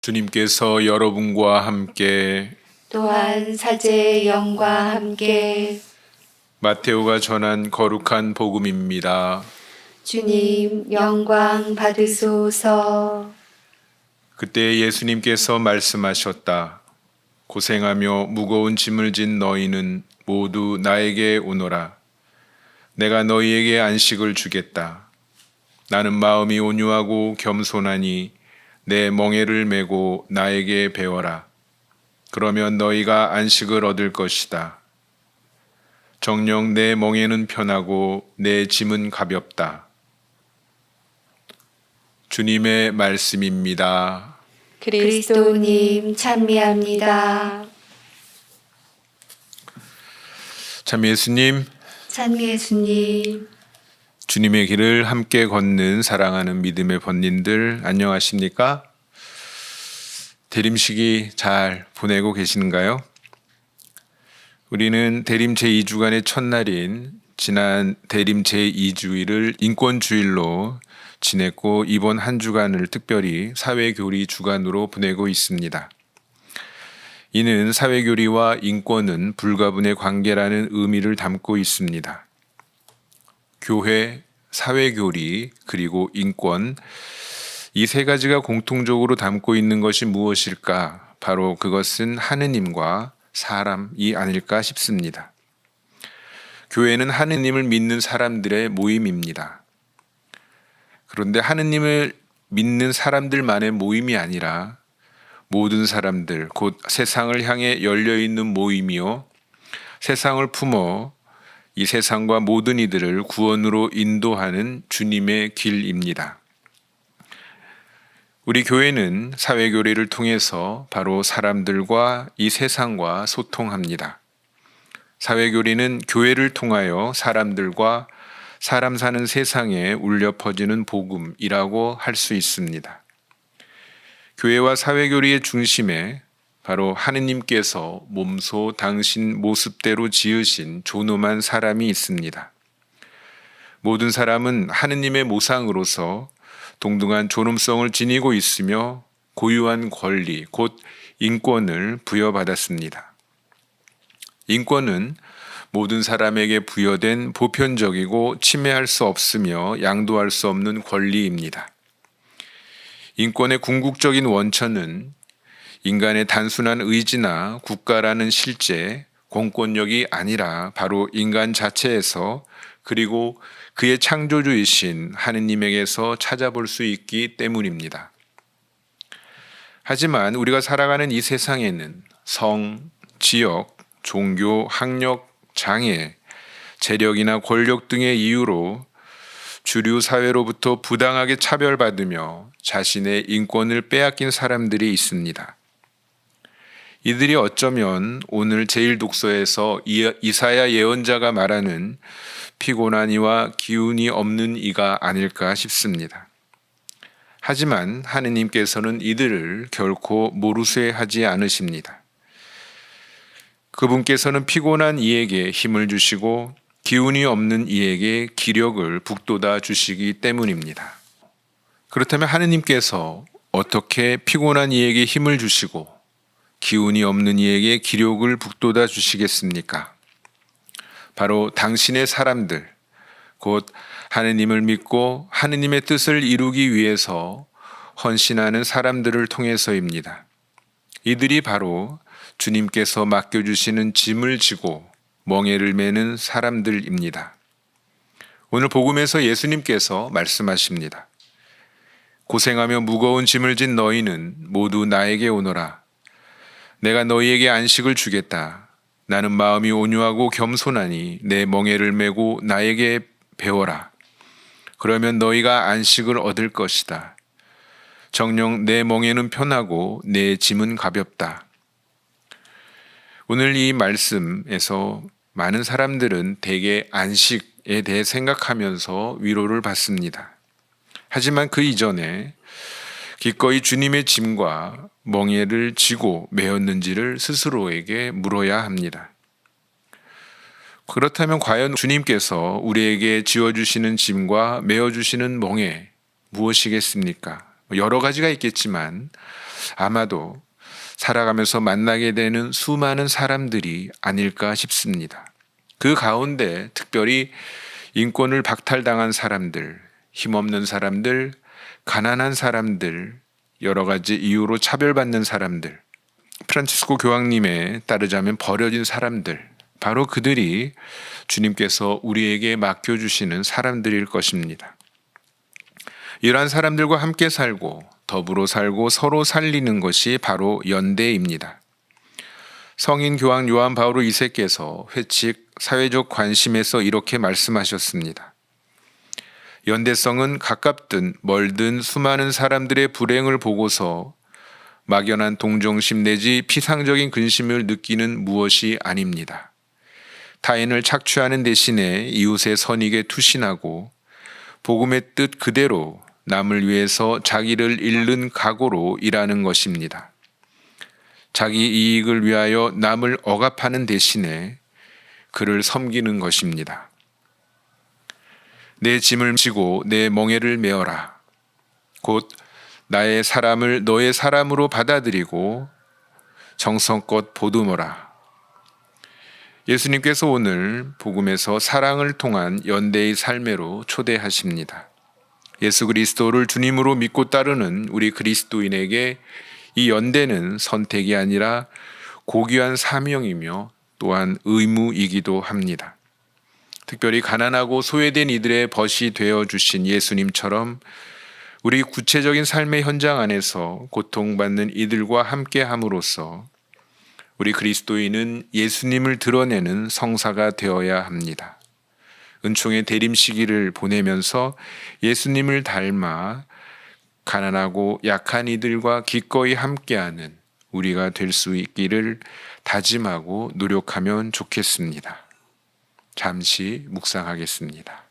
주님께서 여러분과 함께 또한 사제의 영과 함께 마테오가 전한 거룩한 복음입니다. 주님 영광 받으소서. 그때 예수님께서 말씀하셨다. 고생하며 무거운 짐을 진 너희는 모두 나에게 오너라. 내가 너희에게 안식을 주겠다. 나는 마음이 온유하고 겸손하니 내 멍에를 메고 나에게 배워라. 그러면 너희가 안식을 얻을 것이다. 정녕 내 멍에는 편하고 내 짐은 가볍다. 주님의 말씀입니다. 그리스도님 찬미합니다. 참 예수님, 참 예수님, 주님의 길을 함께 걷는 사랑하는 믿음의 번님들 안녕하십니까? 대림식이 잘 보내고 계시는가요? 우리는 대림 제2주간의 첫날인 지난 대림 제2주일을 인권주일로 지냈고 이번 한 주간을 특별히 사회교리 주간으로 보내고 있습니다. 이는 사회교리와 인권은 불가분의 관계라는 의미를 담고 있습니다. 교회, 사회교리, 그리고 인권, 이 세 가지가 공통적으로 담고 있는 것이 무엇일까? 바로 그것은 하느님과 사람이 아닐까 싶습니다. 교회는 하느님을 믿는 사람들의 모임입니다. 그런데 하느님을 믿는 사람들만의 모임이 아니라 모든 사람들, 곧 세상을 향해 열려있는 모임이요, 세상을 품어 이 세상과 모든 이들을 구원으로 인도하는 주님의 길입니다. 우리 교회는 사회교리를 통해서 바로 사람들과 이 세상과 소통합니다. 사회교리는 교회를 통하여 사람들과 사람 사는 세상에 울려 퍼지는 복음이라고 할 수 있습니다. 교회와 사회교리의 중심에 바로 하느님께서 몸소 당신 모습대로 지으신 존엄한 사람이 있습니다. 모든 사람은 하느님의 모상으로서 동등한 존엄성을 지니고 있으며 고유한 권리, 곧 인권을 부여받았습니다. 인권은 모든 사람에게 부여된 보편적이고 침해할 수 없으며 양도할 수 없는 권리입니다. 인권의 궁극적인 원천은 인간의 단순한 의지나 국가라는 실제, 공권력이 아니라 바로 인간 자체에서 그리고 그의 창조주이신 하느님에게서 찾아볼 수 있기 때문입니다. 하지만 우리가 살아가는 이 세상에는 성, 지역, 종교, 학력, 장애, 재력이나 권력 등의 이유로 주류 사회로부터 부당하게 차별받으며 자신의 인권을 빼앗긴 사람들이 있습니다. 이들이 어쩌면 오늘 제1독서에서 이사야 예언자가 말하는 피곤한 이와 기운이 없는 이가 아닐까 싶습니다. 하지만 하느님께서는 이들을 결코 모르쇠하지 않으십니다. 그분께서는 피곤한 이에게 힘을 주시고 기운이 없는 이에게 기력을 북돋아 주시기 때문입니다. 그렇다면 하느님께서 어떻게 피곤한 이에게 힘을 주시고 기운이 없는 이에게 기력을 북돋아 주시겠습니까? 바로 당신의 사람들, 곧 하느님을 믿고 하느님의 뜻을 이루기 위해서 헌신하는 사람들을 통해서입니다. 이들이 바로 주님께서 맡겨주시는 짐을 지고 멍에를 메는 사람들입니다. 오늘 복음에서 예수님께서 말씀하십니다. 고생하며 무거운 짐을 진 너희는 모두 나에게 오너라. 내가 너희에게 안식을 주겠다. 나는 마음이 온유하고 겸손하니 내 멍에를 메고 나에게 배워라. 그러면 너희가 안식을 얻을 것이다. 정녕 내 멍에는 편하고 내 짐은 가볍다. 오늘 이 말씀에서 많은 사람들은 대개 안식에 대해 생각하면서 위로를 받습니다. 하지만 그 이전에 기꺼이 주님의 짐과 멍에를 지고 메었는지를 스스로에게 물어야 합니다. 그렇다면 과연 주님께서 우리에게 지어주시는 짐과 메어주시는 멍에 무엇이겠습니까? 여러 가지가 있겠지만 아마도 살아가면서 만나게 되는 수많은 사람들이 아닐까 싶습니다. 그 가운데 특별히 인권을 박탈당한 사람들, 힘없는 사람들, 가난한 사람들, 여러 가지 이유로 차별받는 사람들, 프란치스코 교황님에 따르자면 버려진 사람들, 바로 그들이 주님께서 우리에게 맡겨주시는 사람들일 것입니다. 이러한 사람들과 함께 살고 더불어 살고 서로 살리는 것이 바로 연대입니다. 성인 교황 요한 바오로 2세께서 회칙 사회적 관심에서 이렇게 말씀하셨습니다. 연대성은 가깝든 멀든 수많은 사람들의 불행을 보고서 막연한 동정심 내지 피상적인 근심을 느끼는 무엇이 아닙니다. 타인을 착취하는 대신에 이웃의 선익에 투신하고 복음의 뜻 그대로 남을 위해서 자기를 잃는 각오로 일하는 것입니다. 자기 이익을 위하여 남을 억압하는 대신에 그를 섬기는 것입니다. 내 짐을 지고 내 멍에를 메어라. 곧 나의 사람을 너의 사람으로 받아들이고 정성껏 보듬어라. 예수님께서 오늘 복음에서 사랑을 통한 연대의 삶으로 초대하십니다. 예수 그리스도를 주님으로 믿고 따르는 우리 그리스도인에게 이 연대는 선택이 아니라 고귀한 사명이며 또한 의무이기도 합니다. 특별히 가난하고 소외된 이들의 벗이 되어주신 예수님처럼 우리 구체적인 삶의 현장 안에서 고통받는 이들과 함께함으로써 우리 그리스도인은 예수님을 드러내는 성사가 되어야 합니다. 은총의 대림 시기를 보내면서 예수님을 닮아 가난하고 약한 이들과 기꺼이 함께하는 우리가 될 수 있기를 다짐하고 노력하면 좋겠습니다. 잠시 묵상하겠습니다.